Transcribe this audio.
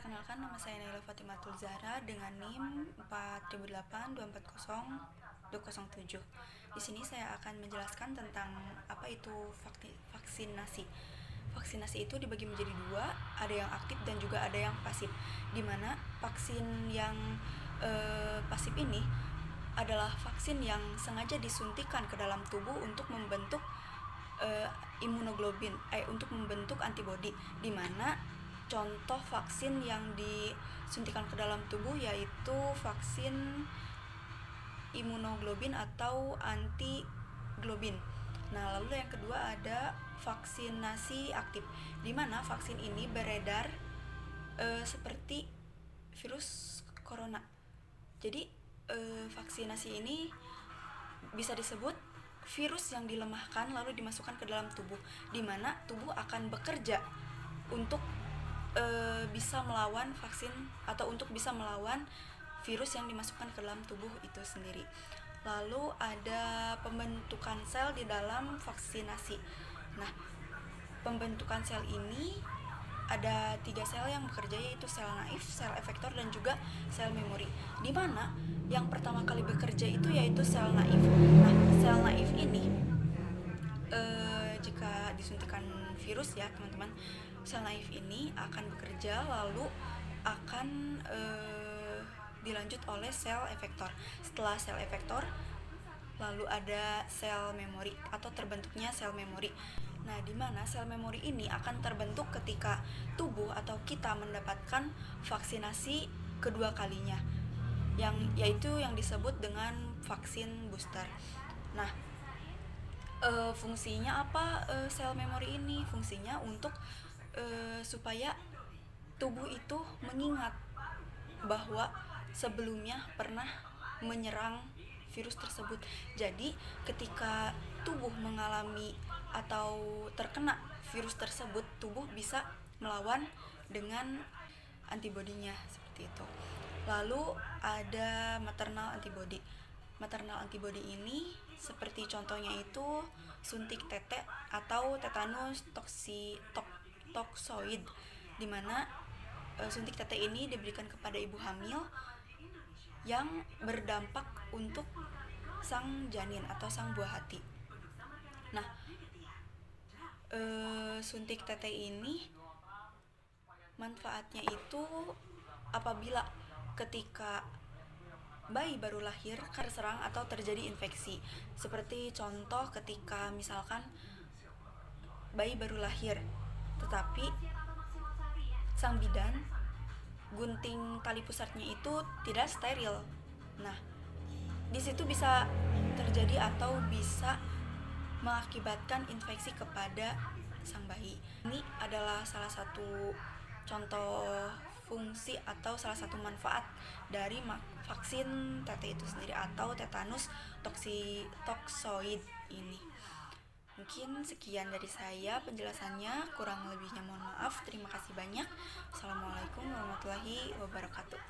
Perkenalkan, nama saya Naila Fatimatul Zahra dengan NIM 4082402007. Di sini saya akan menjelaskan tentang apa itu vaksinasi. Vaksinasi itu dibagi menjadi dua, ada yang aktif dan juga ada yang pasif. Di mana vaksin yang pasif ini adalah vaksin yang sengaja disuntikan ke dalam tubuh untuk membentuk imunoglobin, untuk membentuk antibodi, di mana contoh vaksin yang disuntikan ke dalam tubuh yaitu vaksin imunoglobin atau antiglobin. Nah, lalu yang kedua ada vaksinasi aktif, di mana vaksin ini beredar seperti virus corona. Jadi vaksinasi ini bisa disebut virus yang dilemahkan lalu dimasukkan ke dalam tubuh, di mana tubuh akan bekerja untuk bisa melawan vaksin atau untuk bisa melawan virus yang dimasukkan ke dalam tubuh itu sendiri. Lalu ada pembentukan sel di dalam vaksinasi. Nah, pembentukan sel ini ada 3 sel yang bekerja, yaitu sel naif, sel efektor, dan juga sel memori. Di mana yang pertama kali bekerja itu yaitu sel naif. Nah, sel naif ini jika disuntikan virus ya teman-teman, sel naif ini akan bekerja lalu akan dilanjut oleh sel efektor. Setelah sel efektor lalu ada sel memori atau terbentuknya sel memori. Nah, di mana sel memori ini akan terbentuk ketika tubuh atau kita mendapatkan vaksinasi kedua kalinya, yaitu yang disebut dengan vaksin booster. Nah, fungsinya apa sel memori ini? Fungsinya untuk supaya tubuh itu mengingat bahwa sebelumnya pernah menyerang virus tersebut. Jadi ketika tubuh mengalami atau terkena virus tersebut, tubuh bisa melawan dengan antibodinya seperti itu. Lalu ada maternal antibody. Maternal antibody ini seperti contohnya itu suntik tete atau tetanus toksoid, di mana suntik tete ini diberikan kepada ibu hamil yang berdampak untuk sang janin atau sang buah hati. Nah, suntik tete ini manfaatnya itu apabila ketika bayi baru lahir terserang atau terjadi infeksi. Seperti contoh ketika misalkan bayi baru lahir tetapi sang bidan gunting tali pusarnya itu tidak steril. Nah, di situ bisa terjadi atau bisa mengakibatkan infeksi kepada sang bayi. Ini adalah salah satu contoh fungsi atau salah satu manfaat dari vaksin TT itu sendiri atau tetanus toksoid ini. Mungkin sekian dari saya penjelasannya, kurang lebihnya mohon maaf. Terima kasih banyak. Assalamualaikum warahmatullahi wabarakatuh.